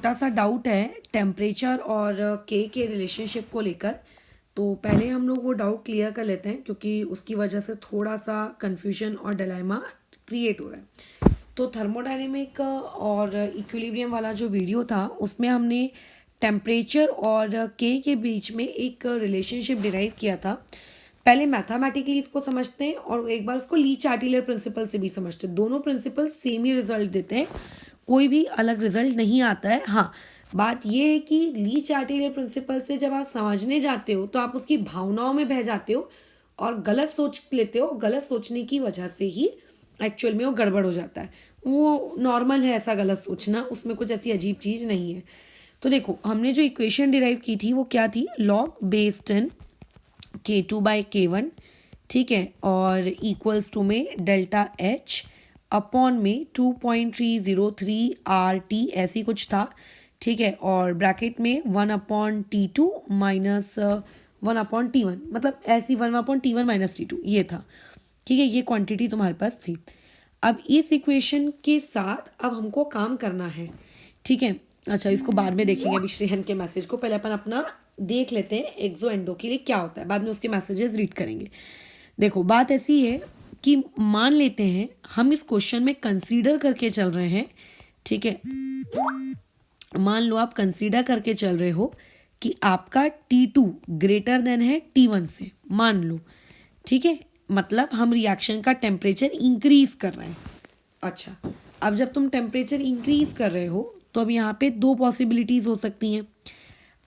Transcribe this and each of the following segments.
छोटा सा डाउट है टेम्परेचर और के रिलेशनशिप को लेकर। तो पहले हम लोग वो डाउट क्लियर कर लेते हैं क्योंकि उसकी वजह से थोड़ा सा कंफ्यूजन और डिलेमा क्रिएट हो रहा है। तो थर्मोडायनेमिक और इक्विलिब्रियम वाला जो वीडियो था उसमें हमने टेम्परेचर और के बीच में एक रिलेशनशिप डिराइव किया था। पहले मैथमेटिकली इसको समझते हैं और एक बार इसको ली चार्टिलियर प्रिंसिपल से भी समझते हैं। दोनों प्रिंसिपल सेम ही रिजल्ट देते हैं, कोई भी अलग रिजल्ट नहीं आता है। हाँ, बात यह है कि ली चार्टिलियर प्रिंसिपल से जब आप समझने जाते हो तो आप उसकी भावनाओं में बह जाते हो और गलत सोच लेते हो। गलत सोचने की वजह से ही एक्चुअल में वो गड़बड़ हो जाता है। वो नॉर्मल है ऐसा गलत सोचना, उसमें कुछ ऐसी अजीब चीज़ नहीं है। तो देखो, हमने जो इक्वेशन डिराइव की थी वो क्या थी, लॉग बेस 10 K2/K1, ठीक है, और इक्वल्स टू में डेल्टा एच अपॉन में 2.303 RT ऐसी कुछ था, ठीक है, और ब्रैकेट में 1/T2 माइनस 1/T1, मतलब ऐसी 1/T1 माइनस T2 ये था, ठीक है। ये क्वांटिटी तुम्हारे पास थी। अब इस इक्वेशन के साथ अब हमको काम करना है, ठीक है। अच्छा, इसको बाद में देखेंगे, अभी श्रेहन के मैसेज को पहले अपन अपना देख लेते हैं एक्सो एंडो के लिए क्या होता है, बाद में उसके मैसेजेस रीड करेंगे। देखो, बात ऐसी है कि मान लेते हैं हम इस क्वेश्चन में कंसीडर करके चल रहे हैं, ठीक है। मान लो आप कंसीडर करके चल रहे हो कि आपका T2 ग्रेटर देन है T1 से, मान लो, ठीक है। मतलब हम रिएक्शन का टेम्परेचर इंक्रीज कर रहे हैं। अच्छा, अब जब तुम टेम्परेचर इंक्रीज कर रहे हो तो अब यहाँ पे दो पॉसिबिलिटीज हो सकती हैं।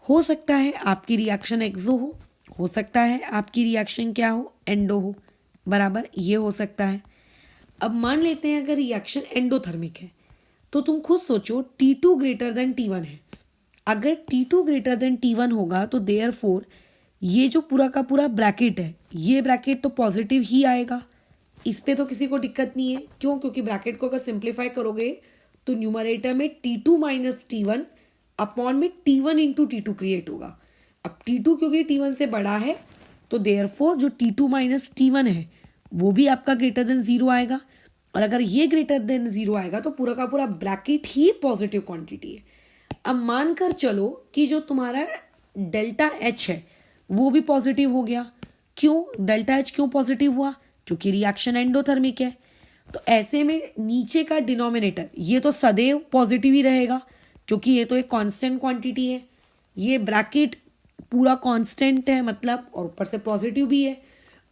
हो सकता है आपकी रिएक्शन एक्सो हो सकता है आपकी रिएक्शन क्या हो, एंडो हो, बराबर, ये हो सकता है। अब मान लेते हैं अगर रिएक्शन एंडोथर्मिक है तो तुम खुद सोचो T2 ग्रेटर देन T1 है। अगर T2 ग्रेटर देन T1 होगा तो देयरफॉर ये जो पूरा का पूरा ब्रैकेट है, ये ब्रैकेट तो पॉजिटिव ही आएगा। इस पे तो किसी को दिक्कत नहीं है। क्यों? क्योंकि ब्रैकेट को अगर सिंप्लीफाई करोगे तो न्यूमरेटर में T2 माइनस T1 अपॉन में T1 इंटू T2 क्रिएट होगा। अब T2 क्योंकि T1 से बड़ा है तो देयरफॉर जो T2 माइनस T1 है वो भी आपका ग्रेटर देन 0 आएगा। और अगर ये ग्रेटर देन 0 आएगा तो पूरा का पूरा ब्रैकेट ही पॉजिटिव क्वांटिटी है। अब मानकर चलो कि जो तुम्हारा डेल्टा एच है वो भी पॉजिटिव हो गया। क्यों डेल्टा एच क्यों पॉजिटिव हुआ? क्योंकि रिएक्शन एंडोथर्मिक है। तो ऐसे में नीचे का डिनोमिनेटर ये तो सदैव पॉजिटिव ही रहेगा क्योंकि ये तो एक कांस्टेंट क्वांटिटी है। ये ब्रैकेट पूरा कांस्टेंट है मतलब, और ऊपर से पॉजिटिव भी है,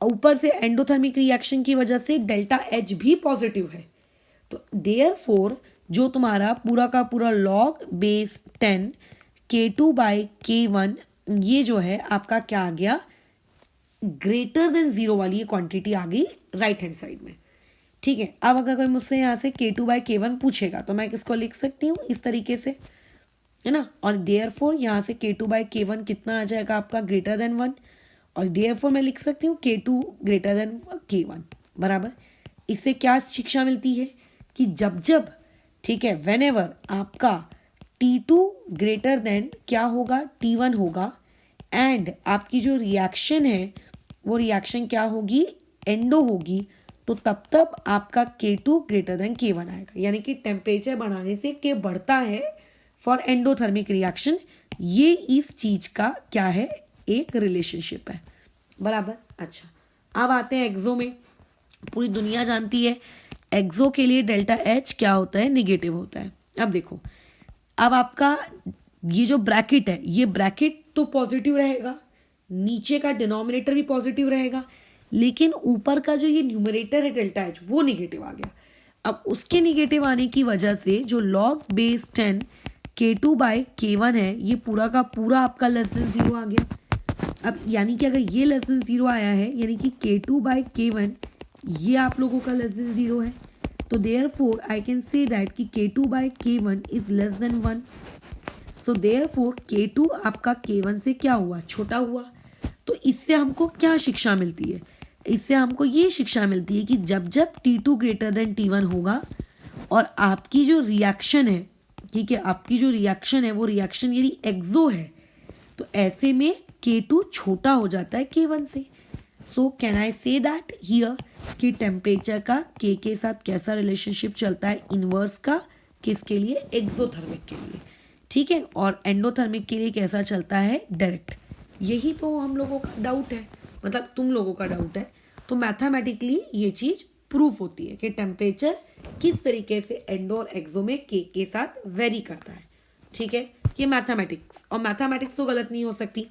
ऊपर से एंडोथर्मिक रिएक्शन की वजह से डेल्टा एच भी पॉजिटिव है। तो देयरफॉर जो तुम्हारा पूरा का पूरा लॉग बेस 10 K2/K1 ये जो है आपका क्या आ गया, ग्रेटर देन 0 वाली ये क्वांटिटी आ गई राइट हैंड साइड में, ठीक है। अब अगर कोई मुझसे यहाँ से K2/K1 पूछेगा तो मैं किसको लिख सकती हूँ इस तरीके से, है ना। और देयरफॉर यहाँ से K2/K1 कितना आ जाएगा आपका, ग्रेटर देन 1, और देयरफॉर मैं लिख सकती हूँ K2 ग्रेटर देन K1, बराबर। इससे क्या शिक्षा मिलती है कि जब जब, ठीक है, वेन एवर आपका T2 ग्रेटर देन क्या होगा, T1 होगा, एंड आपकी जो रिएक्शन है वो रिएक्शन क्या होगी, एंडो होगी, तो तब तब आपका K2 ग्रेटर देन K1 आएगा। यानी कि टेम्परेचर बढ़ाने से K बढ़ता है फॉर एंडोथर्मिक रिएक्शन। ये इस चीज का क्या है, एक रिलेशनशिप है, बराबर। अच्छा, अब आते हैं एक्सो में। पूरी दुनिया जानती है एक्सो के लिए डेल्टा एच क्या होता है, निगेटिव होता है। अब देखो, अब आपका ये जो ब्रैकेट है ये ब्रैकेट तो पॉजिटिव रहेगा, नीचे का डिनोमिनेटर भी पॉजिटिव रहेगा, लेकिन ऊपर का जो ये न्यूमरेटर है डेल्टा एच वो निगेटिव आ गया। अब उसके निगेटिव आने की वजह से जो लॉग बेस 10 K2/K1 है ये पूरा का पूरा आपका लेस देन 0 आ गया। अब यानी कि अगर ये लेस देन 0 आया है यानी कि K2/K1 ये आप लोगों का लेस देन 0 है, तो therefore I can say that कि K2/K1 is less than 1। So therefore K2 आपका K1 से क्या हुआ, छोटा हुआ। तो इससे हमको क्या शिक्षा मिलती है, इससे हमको ये शिक्षा मिलती है कि जब जब T2 ग्रेटर देन T1 होगा और आपकी जो रिएक्शन है, ठीक है, आपकी जो रिएक्शन है वो रिएक्शन यदि एक्सो है तो ऐसे में K2 छोटा हो जाता है K1 से। So can I say that here कि टेम्परेचर का K के साथ कैसा रिलेशनशिप चलता है, इनवर्स का, किसके लिए, एक्सोथर्मिक के लिए, ठीक है, और एंडोथर्मिक के लिए कैसा चलता है, डायरेक्ट। यही तो हम लोगों का डाउट है, मतलब तुम लोगों का डाउट है। तो मैथमेटिकली ये चीज प्रूफ होती है कि टेम्परेचर किस तरीके से एंडो और एक्सो में के साथ वेरी करता है। ठीक है, ये मैथमेटिक्स, और मैथमेटिक्स तो गलत नहीं हो सकती।